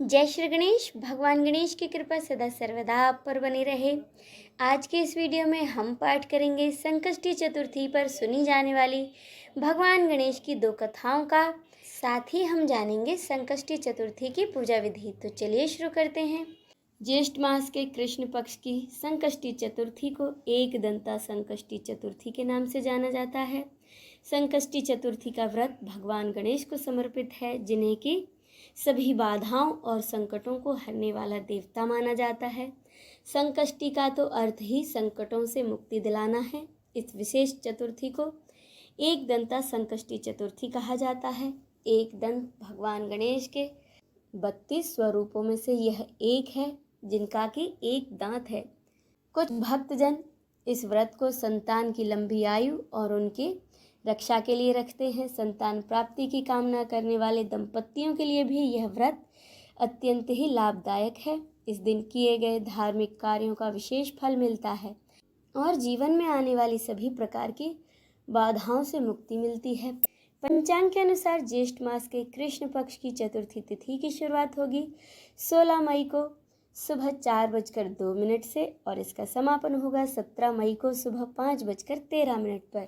जय श्री गणेश। भगवान गणेश की कृपा सदा सर्वदा आप पर बनी रहे। आज के इस वीडियो में हम पाठ करेंगे संकष्टी चतुर्थी पर सुनी जाने वाली भगवान गणेश की 2 कथाओं का। साथ ही हम जानेंगे संकष्टी चतुर्थी की पूजा विधि। तो चलिए शुरू करते हैं। ज्येष्ठ मास के कृष्ण पक्ष की संकष्टी चतुर्थी को एकदंता संकष्टी चतुर्थी के नाम से जाना जाता है। संकष्टी चतुर्थी का व्रत भगवान गणेश को समर्पित है, जिन्हें कि सभी बाधाओं और संकटों को हरने वाला देवता माना जाता है। संकष्टी का तो अर्थ ही संकटों से मुक्ति दिलाना है। इस विशेष चतुर्थी को एकदंता संकष्टी चतुर्थी कहा जाता है। एक दंत भगवान गणेश के 32 स्वरूपों में से यह एक है, जिनका कि एक दांत है। कुछ भक्तजन इस व्रत को संतान की लंबी आयु और उनकी रक्षा के लिए रखते हैं। संतान प्राप्ति की कामना करने वाले दंपतियों के लिए भी यह व्रत अत्यंत ही लाभदायक है। इस दिन किए गए धार्मिक कार्यों का विशेष फल मिलता है और जीवन में आने वाली सभी प्रकार की बाधाओं से मुक्ति मिलती है। पंचांग के अनुसार ज्येष्ठ मास के कृष्ण पक्ष की चतुर्थी तिथि की शुरुआत होगी 16 मई को सुबह 4:02 से और इसका समापन होगा 17 मई को सुबह 5:13 पर।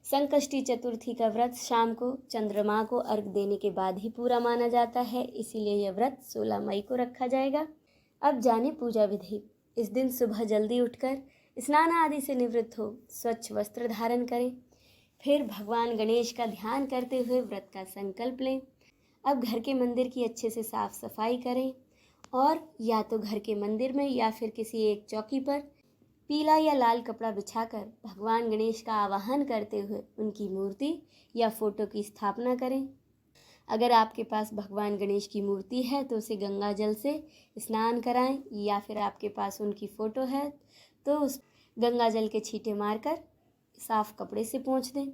संकष्टी चतुर्थी का व्रत शाम को चंद्रमा को अर्घ देने के बाद ही पूरा माना जाता है, इसीलिए यह व्रत 16 मई को रखा जाएगा। अब जाने पूजा विधि। इस दिन सुबह जल्दी उठकर स्नान आदि से निवृत्त हो स्वच्छ वस्त्र धारण करें। फिर भगवान गणेश का ध्यान करते हुए व्रत का संकल्प लें। अब घर के मंदिर की अच्छे से साफ सफाई करें और या तो घर के मंदिर में या फिर किसी एक चौकी पर पीला या लाल कपड़ा बिछाकर भगवान गणेश का आवाहन करते हुए उनकी मूर्ति या फोटो की स्थापना करें। अगर आपके पास भगवान गणेश की मूर्ति है तो उसे गंगा जल से स्नान कराएं, या फिर आपके पास उनकी फ़ोटो है तो उस गंगा जल के छींटे मारकर साफ कपड़े से पोंछ दें।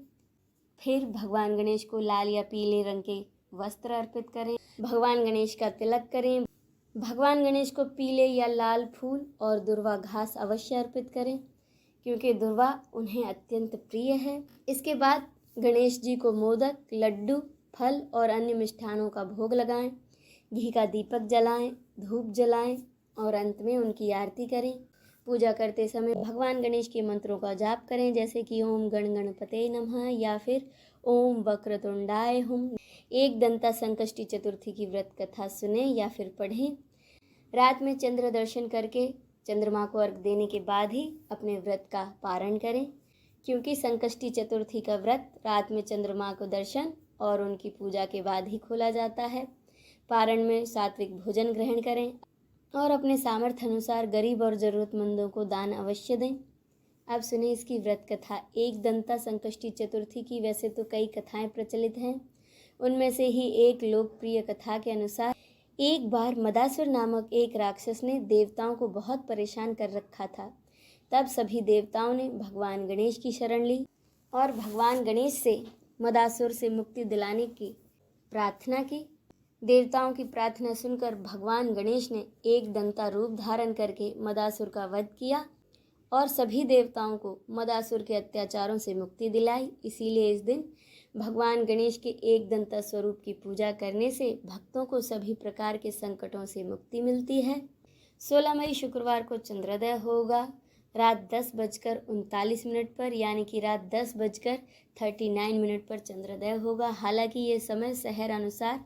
फिर भगवान गणेश को लाल या पीले रंग के वस्त्र अर्पित करें। भगवान गणेश का तिलक करें। भगवान गणेश को पीले या लाल फूल और दुर्वा घास अवश्य अर्पित करें, क्योंकि दुर्वा उन्हें अत्यंत प्रिय है। इसके बाद गणेश जी को मोदक, लड्डू, फल और अन्य मिष्ठानों का भोग लगाएं, घी का दीपक जलाएं, धूप जलाएं और अंत में उनकी आरती करें। पूजा करते समय भगवान गणेश के मंत्रों का जाप करें, जैसे कि ओम गण गणपते नमः या फिर ओम वक्रतुंडाय हुम। एकदंता संकष्टी चतुर्थी की व्रत कथा सुने या फिर पढ़ें। रात में चंद्र दर्शन करके चंद्रमा को अर्घ देने के बाद ही अपने व्रत का पारण करें, क्योंकि संकष्टी चतुर्थी का व्रत रात में चंद्रमा को दर्शन और उनकी पूजा के बाद ही खोला जाता है। पारण में सात्विक भोजन ग्रहण करें और अपने सामर्थ्य अनुसार गरीब और ज़रूरतमंदों को दान अवश्य दें। अब सुने इसकी व्रत कथा एकदंता संकष्टी चतुर्थी की। वैसे तो कई कथाएं प्रचलित हैं, उनमें से ही एक लोकप्रिय कथा के अनुसार एक बार मदासुर नामक एक राक्षस ने देवताओं को बहुत परेशान कर रखा था। तब सभी देवताओं ने भगवान गणेश की शरण ली और भगवान गणेश से मदासुर से मुक्ति दिलाने की प्रार्थना की। देवताओं की प्रार्थना सुनकर भगवान गणेश ने एक दंता रूप धारण करके मदासुर का वध किया और सभी देवताओं को मदासुर के अत्याचारों से मुक्ति दिलाई। इसीलिए इस दिन भगवान गणेश के एक दंता स्वरूप की पूजा करने से भक्तों को सभी प्रकार के संकटों से मुक्ति मिलती है। 16 मई शुक्रवार को चंद्रोदय होगा रात 10:39 पर, यानी कि रात 10:39 पर चंद्रोदय होगा। हालांकि ये समय शहर अनुसार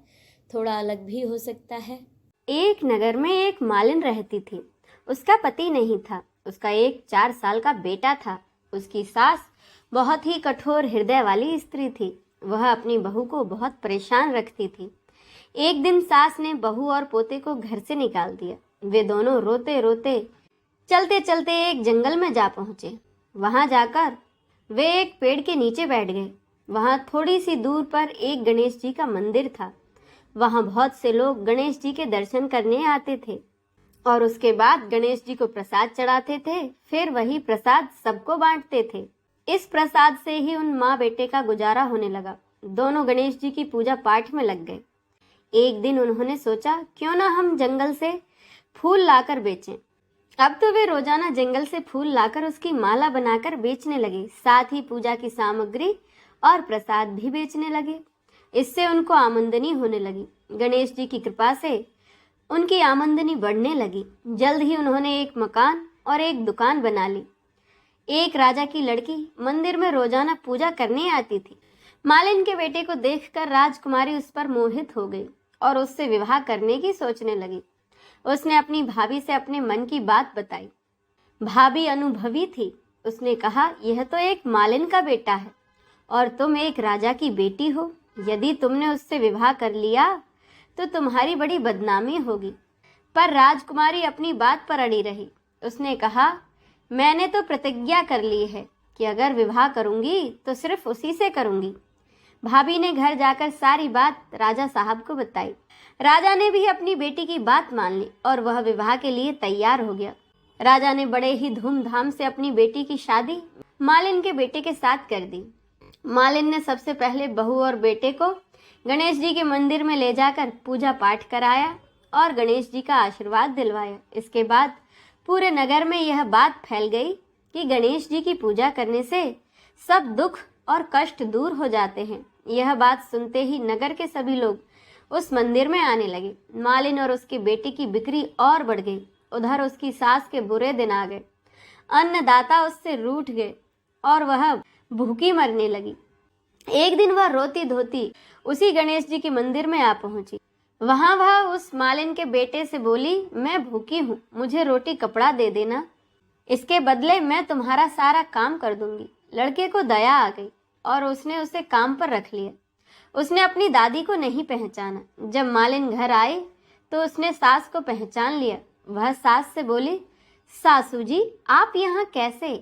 थोड़ा अलग भी हो सकता है। एक नगर में एक मालिन रहती थी। उसका पति नहीं था। उसका एक 4 साल का बेटा था। उसकी सास बहुत ही कठोर हृदय वाली स्त्री थी। वह अपनी बहू को बहुत परेशान रखती थी। एक दिन सास ने बहू और पोते को घर से निकाल दिया। वे दोनों रोते रोते चलते चलते एक जंगल में जा पहुंचे। वहां जाकर वे एक पेड़ के नीचे बैठ गए। वहां थोड़ी सी दूर पर एक गणेश जी का मंदिर था। वहां बहुत से लोग गणेश जी के दर्शन करने आते थे और उसके बाद गणेश जी को प्रसाद चढ़ाते थे। फिर वही प्रसाद सबको बांटते थे। इस प्रसाद से ही उन माँ बेटे का गुजारा होने लगा। दोनों गणेश जी की पूजा पाठ में लग गए। एक दिन उन्होंने सोचा, क्यों ना हम जंगल से फूल लाकर बेचें। अब तो वे रोजाना जंगल से फूल लाकर उसकी माला बनाकर बेचने लगे। साथ ही पूजा की सामग्री और प्रसाद भी बेचने लगे। इससे उनको आमदनी होने लगी। गणेश जी की कृपा से उनकी आमदनी बढ़ने लगी। जल्द ही उन्होंने एक मकान और एक दुकान बना ली। एक राजा की लड़की मंदिर में रोजाना पूजा करने आती थी। मालिन के बेटे को देखकर राजकुमारी उस पर मोहित हो गई और उससे विवाह करने की सोचने लगी। उसने अपनी भाभी से अपने मन की बात बताई। भाभी अनुभवी थी। उसने कहा, यह तो एक मालिन का बेटा है और तुम एक राजा की बेटी हो। यदि तुमने उससे विवाह कर लिया तो तुम्हारी बड़ी बदनामी होगी। पर राजकुमारी अपनी बात पर अड़ी रही। उसने कहा, मैंने तो प्रतिज्ञा कर ली है कि अगर विवाह करूंगी तो सिर्फ उसी से करूंगी। भाभी ने घर जाकर सारी बात राजा साहब को बताई। राजा ने भी अपनी बेटी की बात मान ली और वह विवाह के लिए तैयार हो गया। राजा ने बड़े ही धूमधाम से अपनी बेटी की शादी मालिन के बेटे के साथ कर दी। मालिन ने सबसे पहले बहू और बेटे को गणेश जी के मंदिर में ले जाकर पूजा पाठ कराया और गणेश जी का आशीर्वाद दिलवाया। इसके बाद पूरे नगर में यह बात फैल गई कि गणेश जी की पूजा करने से सब दुख और कष्ट दूर हो जाते हैं। यह बात सुनते ही नगर के सभी लोग उस मंदिर में आने लगे। मालिन और उसकी बेटी की बिक्री और बढ़ गई। उधर उसकी सास के बुरे दिन आ गए। अन्नदाता उससे रूठ गए और वह भूखी मरने लगी। एक दिन वह रोती धोती उसी गणेश जी के मंदिर में आ पहुंची। वहां वह उस मालिन के बेटे से बोली, मैं भूखी हूँ, मुझे रोटी कपड़ा दे देना, इसके बदले मैं तुम्हारा सारा काम कर दूंगी। लड़के को दया आ गई और उसने उसे काम पर रख लिया। उसने अपनी दादी को नहीं पहचाना। जब मालिन घर आए तो उसने सास को पहचान लिया। वह सास से बोली, सासू जी आप यहाँ कैसे?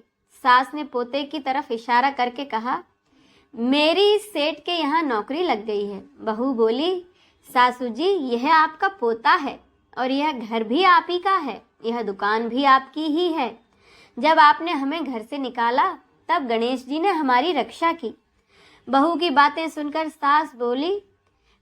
सास ने पोते की तरफ इशारा करके कहा, मेरी सेठ के यहाँ नौकरी लग गई है। बहू बोली, सासू जी यह आपका पोता है और यह घर भी आप ही का है, यह दुकान भी आपकी ही है। जब आपने हमें घर से निकाला तब गणेश जी ने हमारी रक्षा की। बहू की बातें सुनकर सास बोली,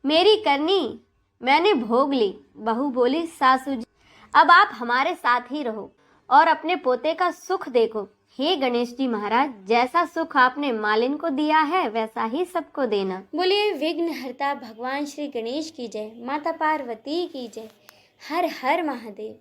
मेरी करनी मैंने भोग ली। बहू बोली, सासू जी अब आप हमारे साथ ही रहो और अपने पोते का सुख देखो। हे गणेश जी महाराज, जैसा सुख आपने मालिन को दिया है वैसा ही सबको देना। बोलिए विघ्नहर्ता भगवान श्री गणेश की जय। माता पार्वती की जय। हर हर महादेव।